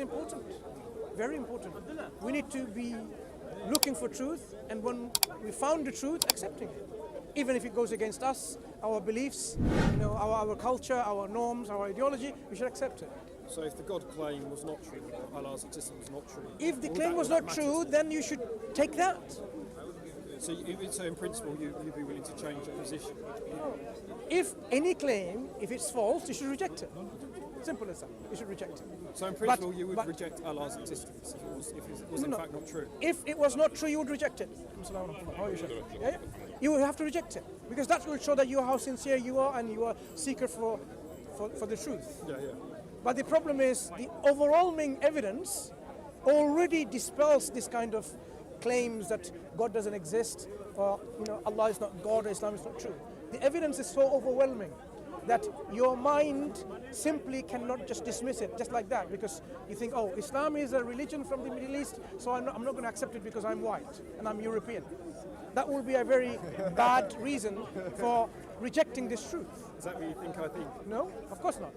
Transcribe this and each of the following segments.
important. Very important. We need to be looking for truth, and when we found the truth, accepting it. Even if it goes against us, our beliefs, our culture, our norms, our ideology, we should accept it. So if the God claim was not true, Allah's existence was not true. If the claim was not true, then you should take that. So in principle, you'd be willing to change your position? If any claim, if it's false, you should reject it. Simple as that. You should reject it. So in principle, you would reject Allah's existence if it was in fact not true? If it was not true, you would reject it. Yeah? You will have to reject it, because that will show that you are how sincere you are and you are seeker for the truth. Yeah. But the problem is the overwhelming evidence already dispels this kind of claims that God doesn't exist, or Allah is not God, or Islam is not true. The evidence is so overwhelming that your mind simply cannot just dismiss it just like that, because you think, oh, Islam is a religion from the Middle East, so I'm not going to accept it because I'm white and I'm European. That will be a very bad reason for rejecting this truth. Is that what you think I think? No, of course not.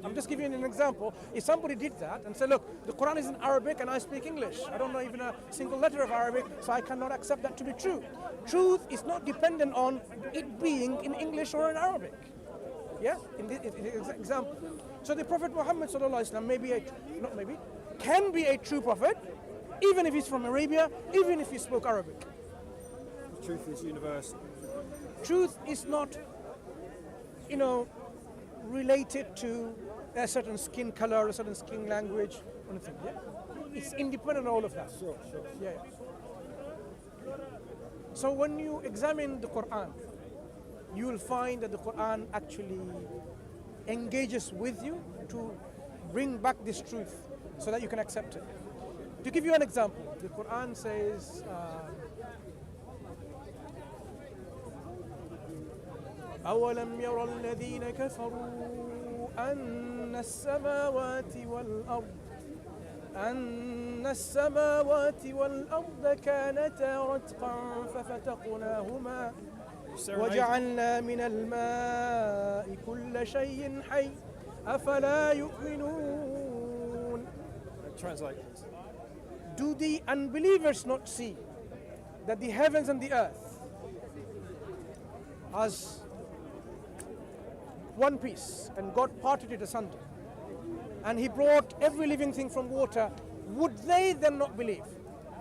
I'm just giving you an example. If somebody did that and said, look, the Quran is in Arabic and I speak English, I don't know even a single letter of Arabic, so I cannot accept that to be true. Truth is not dependent on it being in English or in Arabic. Yeah, in this example. So the Prophet Muhammad can be a true prophet, even if he's from Arabia, even if he spoke Arabic. Truth is universal. Truth is not, related to a certain skin color, a certain skin language, or anything. Yeah? It's independent of all of that. Sure. Yeah. So when you examine the Quran, you will find that the Quran actually engages with you to bring back this truth so that you can accept it. To give you an example, the Quran says, أَوَلَمْ يَرَ الَّذِينَ كَفَرُوا أَنَّ السَّمَاوَاتِ وَالْأَرْضَ كَانَتَا رَتْقًا فَفَتَقْنَاهُمَا وَجَعَلْنَا مِنَ الْمَاءِ كُلَّ شَيْءٍ حَيٍّ أَفَلَا يُؤْمِنُونَ. Translate. Do the unbelievers not see that the heavens and the earth as one piece, and God parted it asunder, and He brought every living thing from water? Would they then not believe?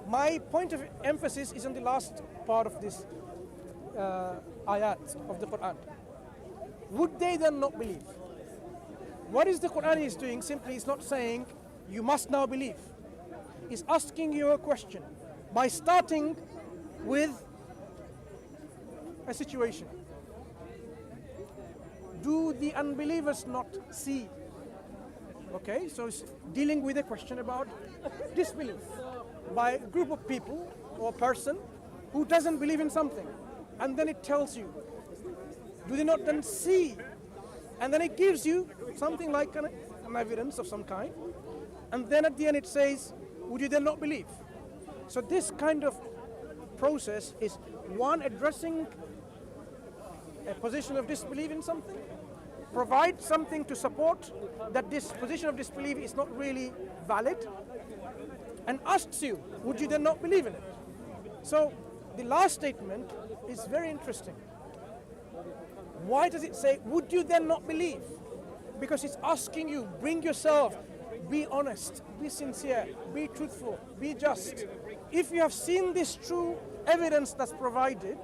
My point of emphasis is on the last part of this ayat of the Quran. Would they then not believe? What is the Quran is doing? Simply, it's not saying you must now believe. It's asking you a question by starting with a situation. Do the unbelievers not see? Okay, so it's dealing with a question about disbelief by a group of people or person who doesn't believe in something. And then it tells you, do they not then see? And then it gives you something like an evidence of some kind. And then at the end it says, would you then not believe? So this kind of process is one, addressing a position of disbelief in something, provide something to support that this position of disbelief is not really valid, and asks you, would you then not believe in it? So the last statement is very interesting. Why does it say, would you then not believe? Because it's asking you, bring yourself, be honest, be sincere, be truthful, be just. If you have seen this true evidence that's provided,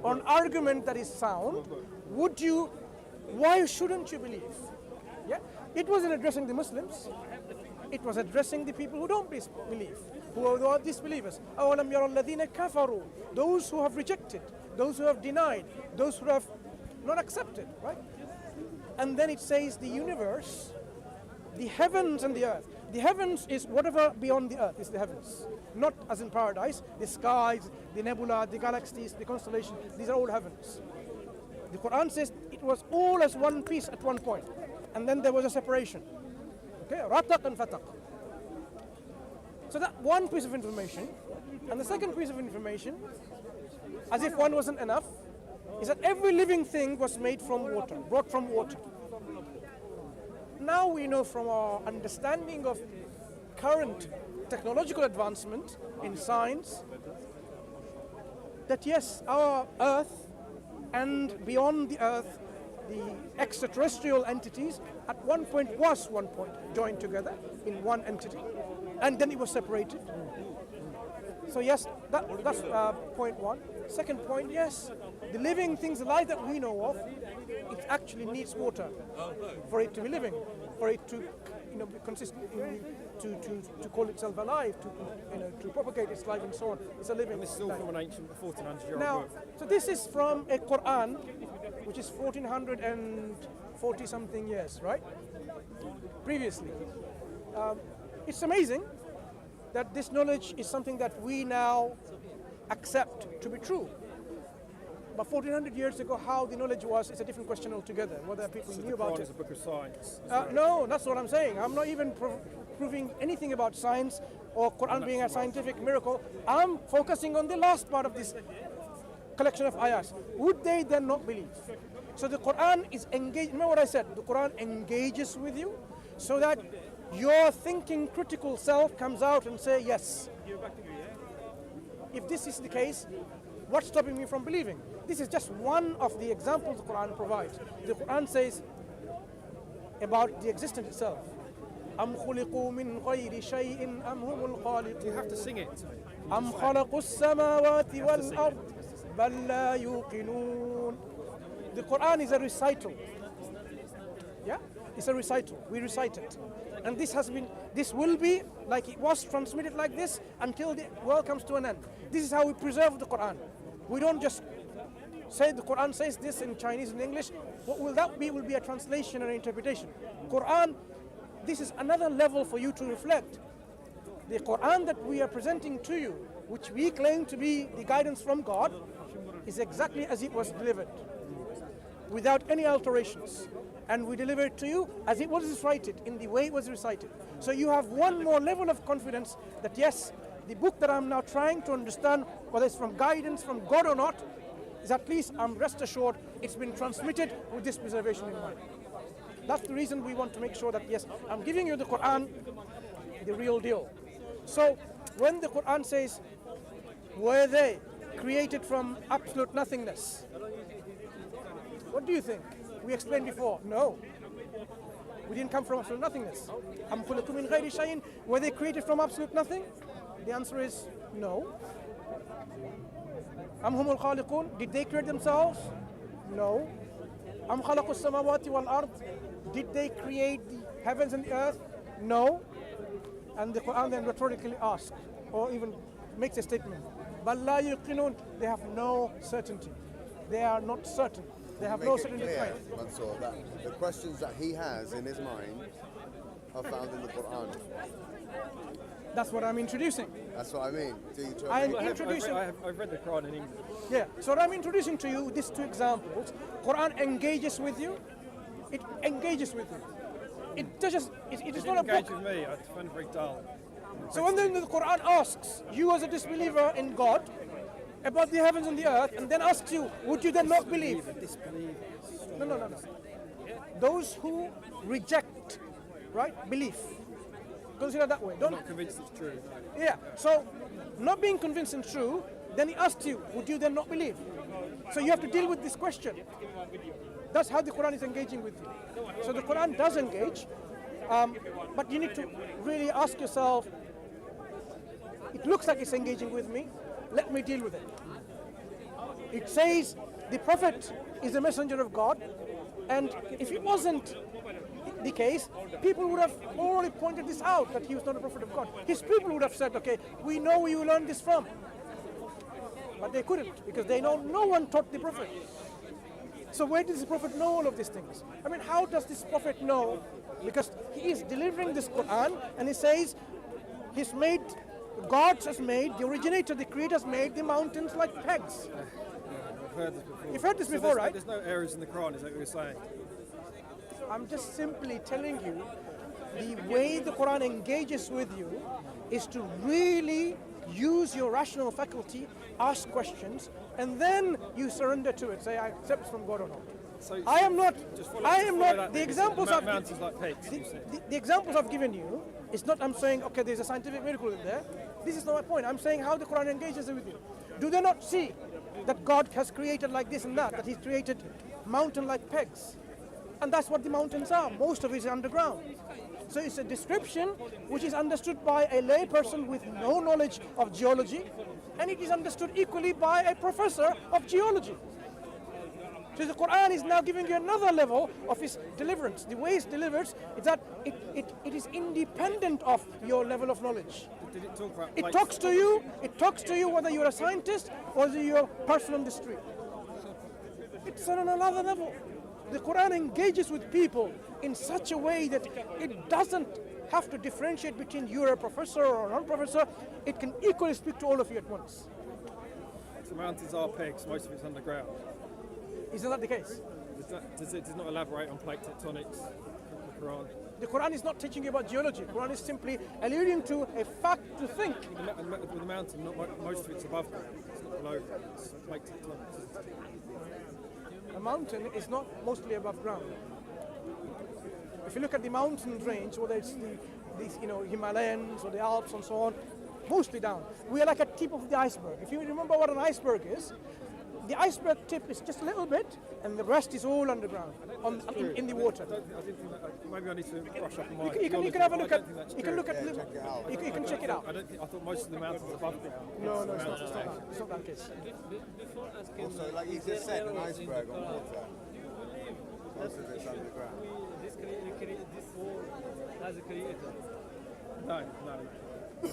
on argument that is sound, why shouldn't you believe? Yeah? It wasn't addressing the Muslims. It was addressing the people who don't believe, who are disbelievers. أَوَلَمْ يَرَ الَّذِينَ كَفَرُوا. Those who have rejected, those who have denied, those who have not accepted, right? And then it says the universe, the heavens and the earth. The heavens is whatever beyond the earth is the heavens. Not as in paradise, the skies, the nebula, the galaxies, the constellations, these are all heavens. The Quran says it was all as one piece at one point. And then there was a separation. Okay, rataq and fataq. So that one piece of information. And the second piece of information, as if one wasn't enough, is that every living thing was made from water, brought from water. Now we know from our understanding of current technological advancement in science, that yes, our Earth and beyond the Earth, the extraterrestrial entities at one point joined together in one entity, and then it was separated. So yes, that's point one. Second point, yes, the living things, the life that we know of, it actually needs water for it to be living, for it to, be consistent, to call itself alive, to propagate its life and so on. It's a living. And this is all life. from an ancient 1400-year-old Now, book. so this is from a Quran, which is 1440 something years, right? Previously. It's amazing that this knowledge is something that we now accept to be true. But 1400 years ago, how the knowledge was is a different question altogether, whether people So knew the about Quran it. is a book of science. No, that's what I'm saying. I'm not even proving anything about science or Quran being a scientific miracle. I'm focusing on the last part of this collection of ayahs. Would they then not believe? So the Quran is engaged. Remember what I said? The Quran engages with you so that your thinking critical self comes out and say yes. If this is the case, what's stopping me from believing? This is just one of the examples the Quran provides. The Quran says about the existence itself. أَمْ خُلِقُوا مِنْ غَيْرِ شَيْءٍ أَمْ هُمُ الْخَالِقُونَ. You have to sing it to me. أَمْ خَلَقُوا السَّمَاوَاتِ وَالْأَرْضِ بَلْ لَا يُوقِنُونَ. The Quran is a recital. Yeah? It's a recital. We recite it. And this will be like it was transmitted like this until the world comes to an end. This is how we preserve the Quran. We don't just say the Quran says this in Chinese and English. What will that be? Will be a translation and interpretation. Quran, this is another level for you to reflect. The Quran that we are presenting to you, which we claim to be the guidance from God, is exactly as it was delivered, without any alterations. And we deliver it to you as it was recited, in the way it was recited. So you have one more level of confidence that yes, the book that I'm now trying to understand, whether it's from guidance from God or not, is at least I'm rest assured it's been transmitted with this preservation in mind. That's the reason we want to make sure that yes, I'm giving you the Quran, the real deal. So when the Quran says, were they created from absolute nothingness? What do you think? We explained before, no. We didn't come from absolute nothingness. أَمْ خُلِقُوا مِنْ غَيْرِ شَيْءٍ. Were they created from absolute nothing? The answer is no. أَمْ هُمُ الْخَالِقُونَ. Did they create themselves? No. أَمْ خَلَقُوا السَّمَاوَاتِ وَالْأَرْضِ. Did they create the heavens and the earth? No. And the Quran then rhetorically asks, or even makes a statement, بَلْ لَا يُقِنُونَ. They have no certainty. They are not certain. They have no certainty. Clear, Mansour, that the questions that he has in his mind are found in the Quran. That's what I'm introducing. That's what I mean. Do you I'm agree? introducing. I've read the Quran in English. Yeah. So what I'm introducing to you these two examples. Quran engages with you. It engages with you. It does. It is not a Engage book. with me. I find it very dull. So when the Quran asks you as a disbeliever in God about the heavens and the earth, and then asks you, would you then not believe? Disbelieve. No. Those who reject, right, belief. Consider that way. I'm Don't. not convinced it's true. No. Yeah. So, not being convinced it's true, then he asks you, would you then not believe? So you have to deal with this question. That's how the Quran is engaging with you. So the Quran does engage, but you need to really ask yourself, it looks like it's engaging with me, let me deal with it. It says the Prophet is a messenger of God, and if it wasn't the case, people would have already pointed this out, that he was not a prophet of God. His people would have said, okay, we know where you learned this from. But they couldn't, because they know no one taught the Prophet. So where does the Prophet know all of these things? I mean, how does this Prophet know? Because he is delivering this Quran, and he says, he's made, God has made, the originator, the creator has made the mountains like pegs. I've heard this before. You've heard this So before, there's right? There's no errors in the Quran, is that what you're saying? I'm just simply telling you, the way the Quran engages with you is to really use your rational faculty, ask questions, and then you surrender to it. Say, I accept from God or not. So I am not. just follow- I am follow not. that The then. examples Mount- I've mountains like pegs, you said. the examples I've given you It's not I'm saying, okay, there's a scientific miracle in there. This is not my point. I'm saying how the Quran engages with you. Do they not see that God has created like this and that He's created mountain-like pegs? And that's what the mountains are. Most of it is underground. So it's a description which is understood by a lay person with no knowledge of geology, and it is understood equally by a professor of geology. So the Quran is now giving you another level of its deliverance. The way it's delivered is that it is independent of your level of knowledge. Did it talk about It talks to you. It talks to you whether you're a scientist or whether you're a person on the street. It's on another level. The Quran engages with people in such a way that it doesn't have to differentiate between you're a professor or a non-professor. It can equally speak to all of you at once. The mountains are pegs, most of it's underground. Isn't that the case? Does it not elaborate on plate tectonics, the Quran? The Quran is not teaching you about geology. The Quran is simply alluding to a fact to think. With the mountain, most of it's above ground. It's not below ground. It's plate tectonics. A mountain is not mostly above ground. If you look at the mountain range, whether it's these Himalayas or the Alps and so on, mostly down. We are like a tip of the iceberg. If you remember what an iceberg is, the iceberg tip is just a little bit, and the rest is all underground, in the water. I didn't think that, maybe I need to brush up on my. You can have a look at. You can look at. You can check it out. I thought most of the mountains are above ground. No, it's not. It's not that case. Before asking, Also, like you just said, an iceberg on water. Most of it's that underground. this world has a creator. No. You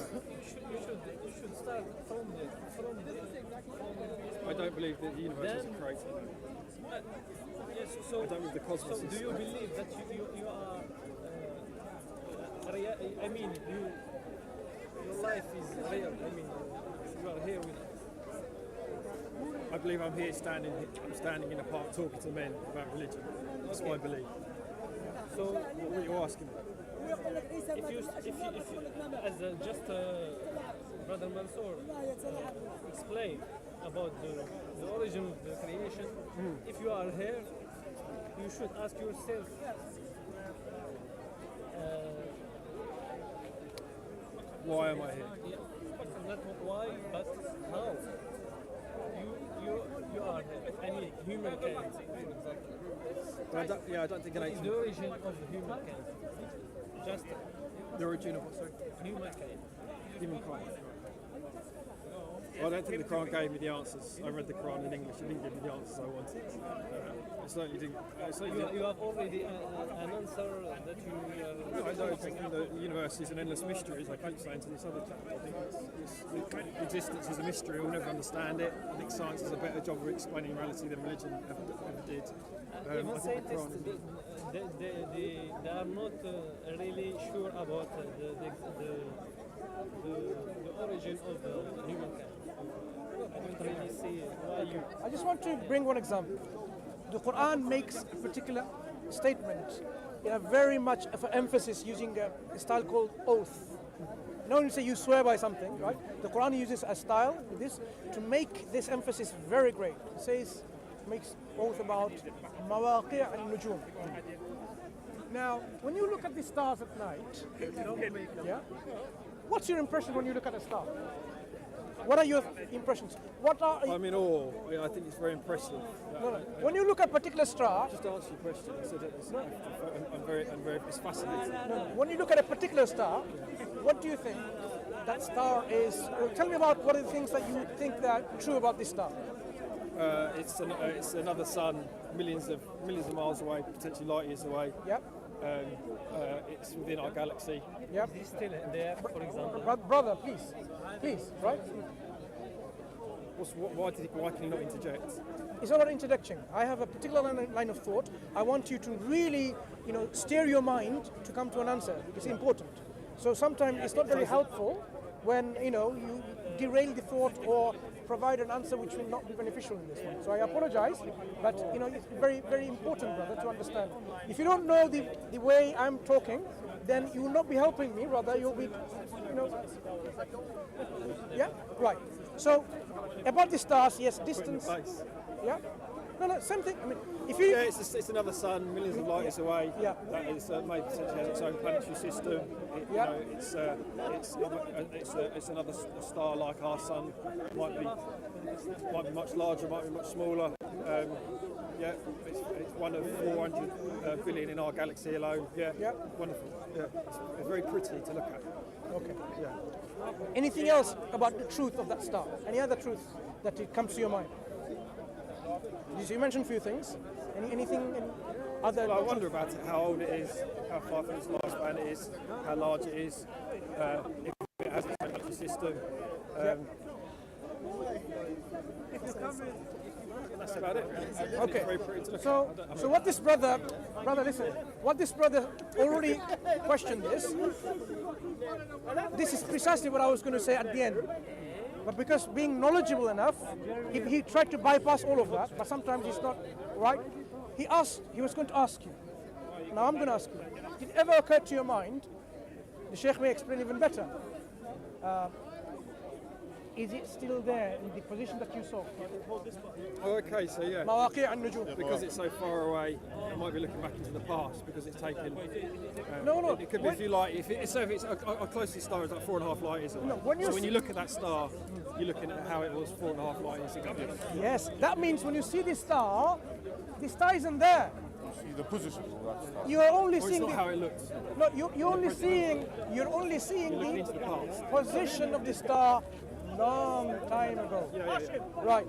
should start from I don't believe that the universe is a creator. yes. So I don't believe the cosmos so is. do you believe that you are? I mean, your life is real. I mean, you are here with us. I believe I'm here standing in a park talking to men about religion. That's my belief. So What are you asking me? if you as just Brother Mansour explain about the origin of the creation, if you are here, you should ask yourself Why am I here? not why, but how you are here. I mean, humankind, for example. I don't think an What is ancient. the origin of humankind? Just The origin of what, sorry? humankind. Humankind. Well, I don't think the Quran gave me the answers. I read the Quran in English. It didn't give me the answers I wanted. It certainly didn't. You have already an answer that you. I don't think the universe is an endless mystery, as I keep saying to this other chap. I think it's existence is a mystery. We'll never understand it. I think science does a better job of explaining reality than religion ever did. I Even think the scientists, Quran- they are not really sure about the origin of humankind. I don't really see why you. I just want to bring one example. The Quran makes a particular statement in a very much of an emphasis using a style called oath. Now when you say you swear by something, right? The Quran uses a style with this to make this emphasis very great. It says, makes oath about مواقع النجوم. Now, when you look at the stars at night, yeah, what's your impression when you look at a star? What are your impressions? What are I'm in awe. I think it's very impressive. no, no. When you look at a particular star, Just to answer your question, I said I'm very, it's fascinating. when you look at a particular star, what do you think that star is? Tell me about what are the things that you think that are true about this star. It's another sun, millions of miles away, potentially light years away. Yep, It's within our galaxy. yep. Is still there, for example. Brother, please, right? Why can you not interject? It's not an introduction. I have a particular line of thought. I want you to really, steer your mind to come to an answer. It's important. So sometimes it's not very helpful when, you derail the thought or provide an answer which will not be beneficial in this one. So I apologize, but, it's very, very important, brother, to understand. If you don't know the way I'm talking, then you will not be helping me, rather you'll be, yeah, right. So about the stars, yes, distance. Base. Yeah. No, same thing. I mean, if you... Yeah, it's another sun, millions of light years away. Yeah. That is made potentially has its own planetary system. Yeah. You know, it's another star like our sun. Might be much larger, might be much smaller. Yeah, it's one of 400 billion in our galaxy alone. Yeah, Yeah. Wonderful. Yeah, it's very pretty to look at. Okay. Yeah. Anything else about the truth of that star? Any other truth that it comes to your mind? You mentioned a few things. Anything other? Well, I wonder about it, how old it is, how far through its lifespan it is, how large it is, if it has its own planetary system. That's about it. Okay. It's very pretty to look So, at. so what this brother, listen, what this brother already questioned this is precisely what I was going to say at the end. But because being knowledgeable enough, he tried to bypass all of that, but sometimes it's not right. He was going to ask you. Now I'm going to ask you, did it ever occur to your mind, the Sheikh may explain even better, is it still there in the position that you saw? Oh, okay, so yeah. مواقع النجوم. Because it's so far away, I might be looking back into the past because it's taken. No. It could be if you like. If it's our closest star is like 4.5 light years away. No, when so when you look at that star, you're looking at how it was 4.5 light years ago. Yes, that means when you see the star isn't there. See the position of that star. You are only Or it's seeing not how it looks. no, you're only seeing looking into the the past. position of the star long time ago. Yeah. Right.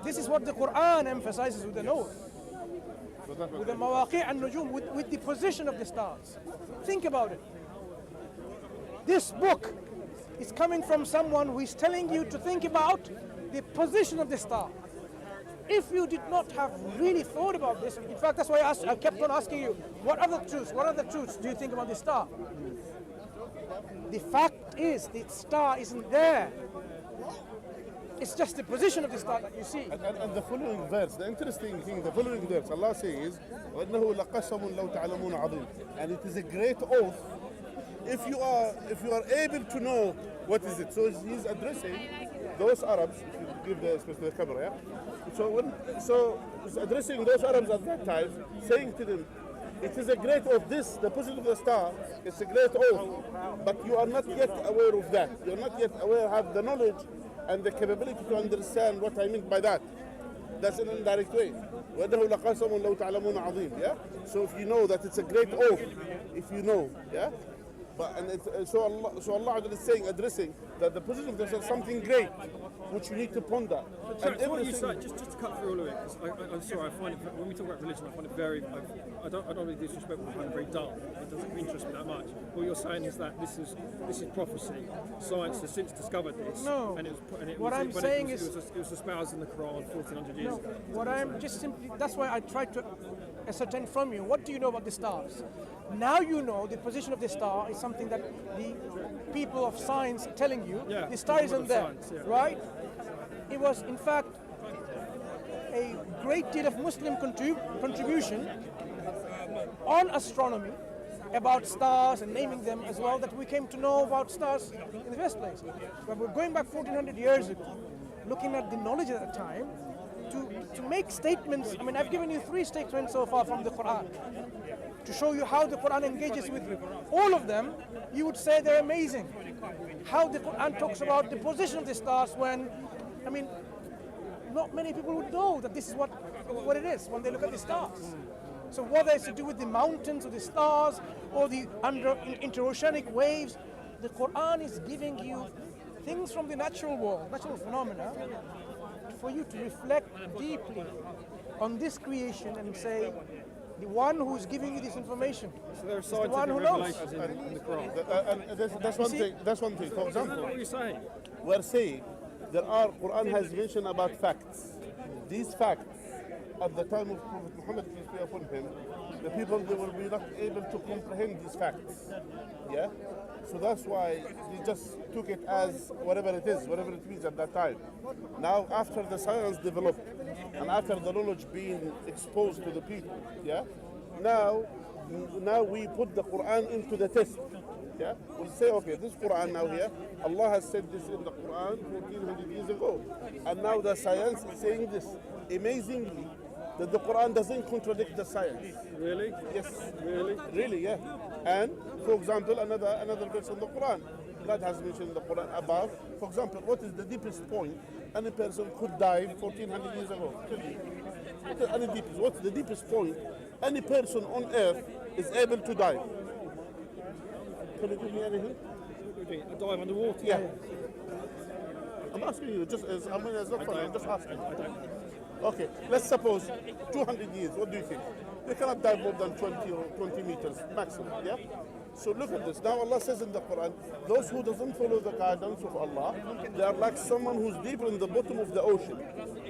This is what the Quran emphasizes with the note. With the mawaqi' an-nujum, with the position of the stars. Think about it. This book is coming from someone who is telling you to think about the position of the star. If you did not have really thought about this, in fact, that's why I kept on asking you, what other truths do you think about the star? The fact is, the star isn't there. It's just the position of the star that you see. And the following verse, the interesting thing, the following verse, Allah says, وَإِنَّهُ لَقَسَمٌ لَوْ تَعْلَمُونَ عَظِيمٌ. And it is a great oath if you are able to know what is it. So he's addressing those Arabs, if you give the space to the camera, yeah? So he's addressing those Arabs at that time, saying to them, it is a great oath. The position of the star, it's a great oath, but you are not yet aware of that. You are not yet aware, have the knowledge and the capability to understand what I mean by that. That's in an indirect way. وَإِنَّهُ لَقَسَمٌ لَوْ تَعْلَمُونَ عَظِيمٌ. Yeah? So if you know that it's a great oath, if you know, yeah? So Allah is saying, addressing that the position of this is something great, which you need to ponder. So what you say, just to cut through all of it, 'cause I'm sorry, I find it, when we talk about religion, I find it very, I don't really disrespectful, I find it very dull. It doesn't interest me that much. What you're saying is that this is prophecy. Science has since discovered this. No. And it was, What I'm saying it was espoused in the Quran 1400 years ago. What I'm just simply, that's why I tried to ascertain from you, what do you know about the stars? Now you know the position of the star is something that the people of science are telling you. Yeah, the star isn't there, science, yeah. right? It was, in fact, a great deal of Muslim contribution on astronomy about stars and naming them as well that we came to know about stars in the first place. But we're going back 1400 years ago, looking at the knowledge at the time, to make statements. I mean, I've given you 3 statements so far from the Quran to show you how the Quran engages with you. All of them, you would say they're amazing. How the Quran talks about the position of the stars when, I mean, not many people would know that this is what it is when they look at the stars. So whether it's to do with the mountains or the stars or the interoceanic waves, the Quran is giving you things from the natural world, natural phenomena, for you to reflect deeply on this creation and say, the one who's giving you this information So there are is the one scientific who knows. revelations in the Quran. That's one thing. That's one thing. For example, What are you saying? we're saying Quran has mentioned about facts. These facts, at the time of Prophet Muhammad, peace be upon him, the people, they will be not able to comprehend these facts. Yeah? So that's why they just took it as whatever it means at that time. Now, after the science developed, and after the knowledge being exposed to the people, yeah? Now we put the Quran into the test. Yeah? We say, okay, this Quran now here, Allah has said this in the Quran 1400 years ago. And now the science is saying this. Amazingly, that the Quran doesn't contradict the science. Really? Yes. Really? Really, yeah. And, for example, another verse in the Quran, God has mentioned in the Quran about, for example, what is the deepest point any person could dive 1400 years ago? What's the deepest point any person on earth is able to dive? Can you give me anything? A dive underwater? Yeah. I'm asking you, just as I mean, it's not funny, I'm just asking. I don't. Okay, let's suppose 200 years, what do you think? They cannot dive more than 20 or 20 meters maximum, yeah? So look at this. Now Allah says in the Quran, those who doesn't follow the guidance of Allah, they are like someone who's deeper in the bottom of the ocean.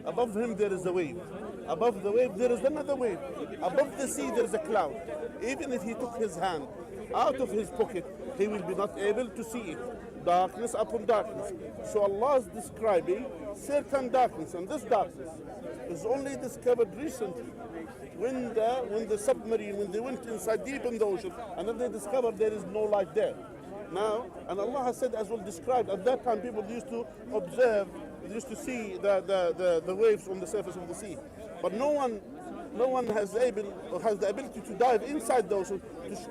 Above him there is a wave. Above the wave there is another wave. Above the sea there is a cloud. Even if he took his hand out of his pocket, he will be not able to see it. Darkness upon darkness. So Allah is describing certain darkness, and this darkness is only discovered recently when the submarine, when they went inside deep in the ocean, and then they discovered there is no light there. Now, and Allah has said as well described, at that time people used to observe, they used to see the waves on the surface of the sea. But no one has the ability to dive inside the ocean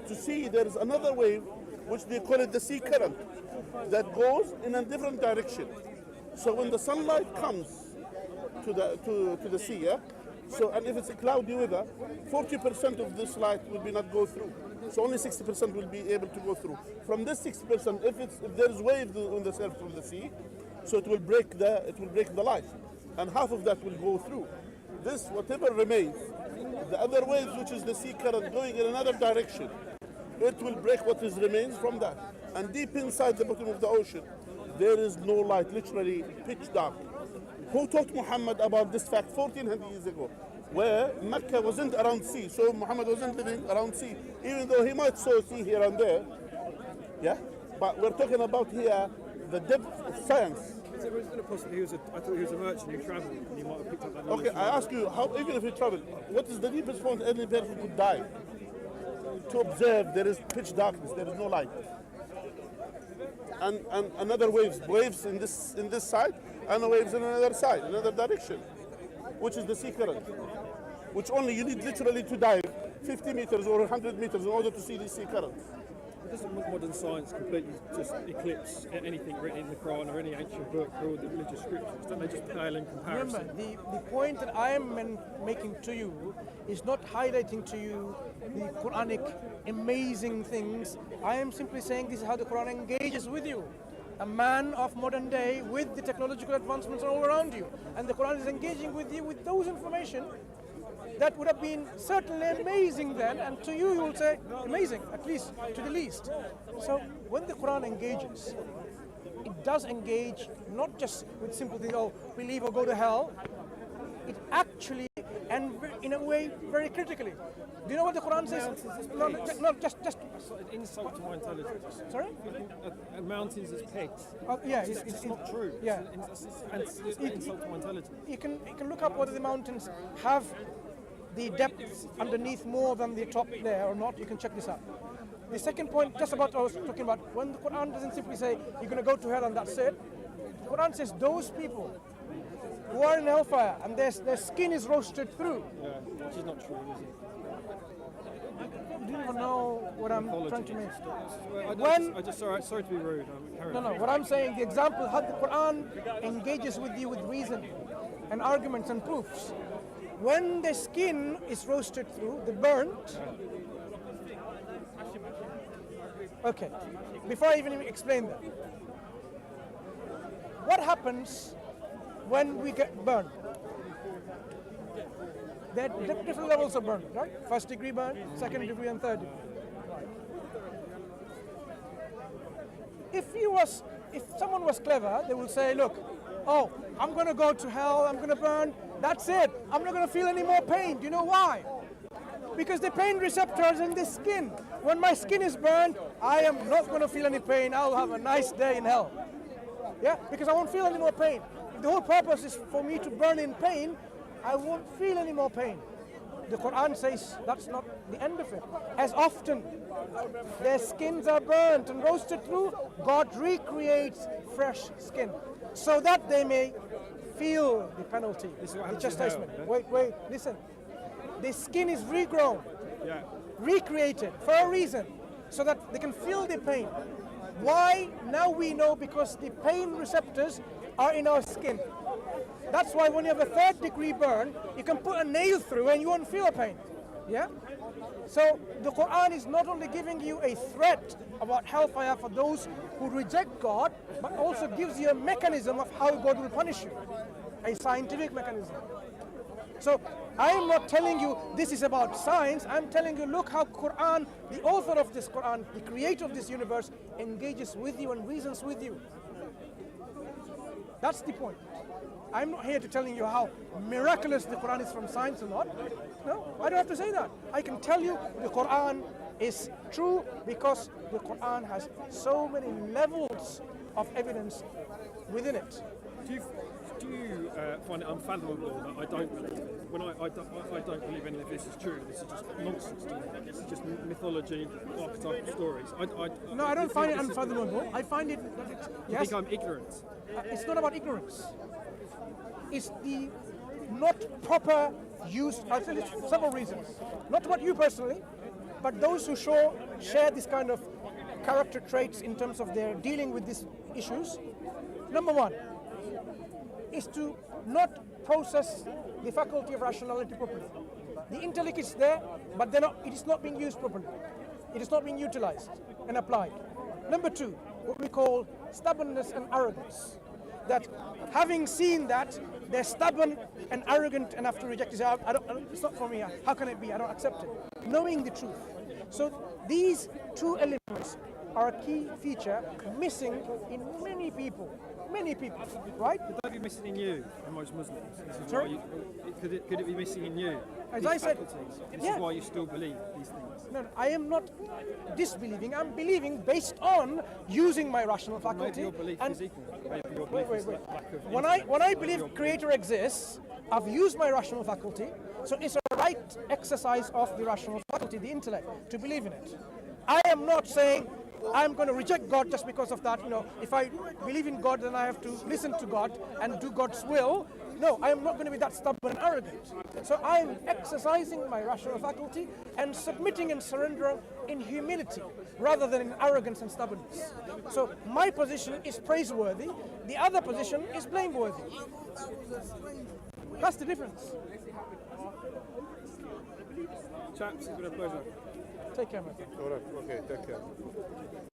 to see there is another wave, which they call it the sea current, that goes in a different direction. So when the sunlight comes to the sea, yeah? So, and if it's a cloudy weather, 40% of this light will be not go through. So only 60% will be able to go through. From this 60%, if there is waves on the surface of the sea, so it will break the light, and half of that will go through. This, whatever remains, the other waves, which is the sea current going in another direction, it will break what remains from that. And deep inside the bottom of the ocean, there is no light, literally pitch dark. Who taught Muhammad about this fact 1400 years ago? Where Mecca wasn't around sea, so Muhammad wasn't living around sea, even though he might saw sea here and there. Yeah? But we're talking about here the depth of science. Isn't it possible I thought he was a merchant who travelled and he might have picked up that knowledge? Okay, I ask you, how, even if you travel, what is the deepest point any person could dive? To observe there is pitch darkness, there is no light. And another waves in this side, and waves in another side, another direction, which is the sea current, which only you need literally to dive 50 meters or 100 meters in order to see the sea current. Doesn't modern science completely just eclipse anything written in the Quran or any ancient book or the religious scriptures? Don't they just pale in comparison? Remember, the point that I am making to you is not highlighting to you the Quranic amazing things. I am simply saying this is how the Quran engages with you. A man of modern day with the technological advancements all around you. And the Quran is engaging with you with those information that would have been certainly amazing then, and to you, you will say, amazing, at least to the least. So when the Quran engages, it does engage not just with simple things, oh, believe or go to hell. It actually, and in a way, very critically. Do you know what the Quran says? No, just Insult to my intelligence. sorry? Mountains as pegs. Yeah, It's not true. Yeah. It's an insult to my intelligence. You can look up whether the mountains have the depth underneath more than the top there or not. You can check this out. The second point, just about I was talking about, when the Quran doesn't simply say you're going to go to hell and that's it. The Quran says those people who are in hellfire and their skin is roasted through. Yeah, which is not true, is it? You don't even know what I'm trying to make. Sorry to be rude. No, what I'm saying, the example, how the Quran engages with you with reason and arguments and proofs. When the skin is roasted through, the burnt. Okay, before I even explain that, what happens when we get burned? There are different levels of burn, right? First degree burn, second degree, and third degree. If someone was clever, they will say, look, oh, I'm going to go to hell, I'm going to burn, that's it. I'm not going to feel any more pain. Do you know why? Because the pain receptors in the skin. When my skin is burned, I am not going to feel any pain. I'll have a nice day in hell. Yeah, because I won't feel any more pain. If the whole purpose is for me to burn in pain, I won't feel any more pain. The Quran says that's not the end of it. As often their skins are burnt and roasted through, God recreates fresh skin so that they may feel the penalty, the chastisement. Wait, listen. their skin is regrown, Yeah. recreated for a reason, so that they can feel the pain. Why? Now we know, because the pain receptors are in our skin. That's why when you have a 3rd-degree burn, you can put a nail through and you won't feel a pain. Yeah? So the Quran is not only giving you a threat about hellfire for those who reject God, but also gives you a mechanism of how God will punish you, a scientific mechanism. So I am not telling you this is about science. I'm telling you, look how Quran, the author of this Quran, the creator of this universe, engages with you and reasons with you. That's the point. I'm not here to telling you how miraculous the Quran is from science or not. No, I don't have to say that. I can tell you the Quran is true because the Quran has so many levels of evidence within it. Do you find it unfathomable that I don't believe it? When I don't believe any of this is true. This is just nonsense to me. This is just mythology, archetypal stories. No, I don't find it unfathomable. I find it that it's, You yes, think I'm ignorant? it's not about ignorance. It's the not proper use. I'll tell you several reasons. Not about you personally, but those who share this kind of character traits in terms of their dealing with these issues. Number one is to not process the faculty of rationality properly. The intellect is there, but it is not being used properly. It is not being utilized and applied. Number two, what we call stubbornness and arrogance. That having seen that, they're stubborn and arrogant enough to reject it. It's not for me. How can it be? I don't accept it. Knowing the truth. So these two elements are a key feature missing in many people, right? Could that be missing in you, in most Muslims? This is Sorry? why could it be missing in you? As These I said, faculties? This yeah. is why you still believe these things. No, I am not disbelieving. I'm believing based on using my rational Maybe faculty. your belief And is equal. Maybe your belief is wait. lack of When I believe Creator exists, I've used my rational faculty, so it's a right exercise of the rational faculty, the intellect, to believe in it. I am not saying I'm going to reject God just because of that. If I believe in God, then I have to listen to God and do God's will. No, I am not going to be that stubborn and arrogant. So I'm exercising my rational faculty and submitting and surrendering in humility rather than in arrogance and stubbornness. So my position is praiseworthy. The other position is blameworthy. That's the difference. Chaps, it's been a pleasure. Take care, my friend. All right, okay, take care.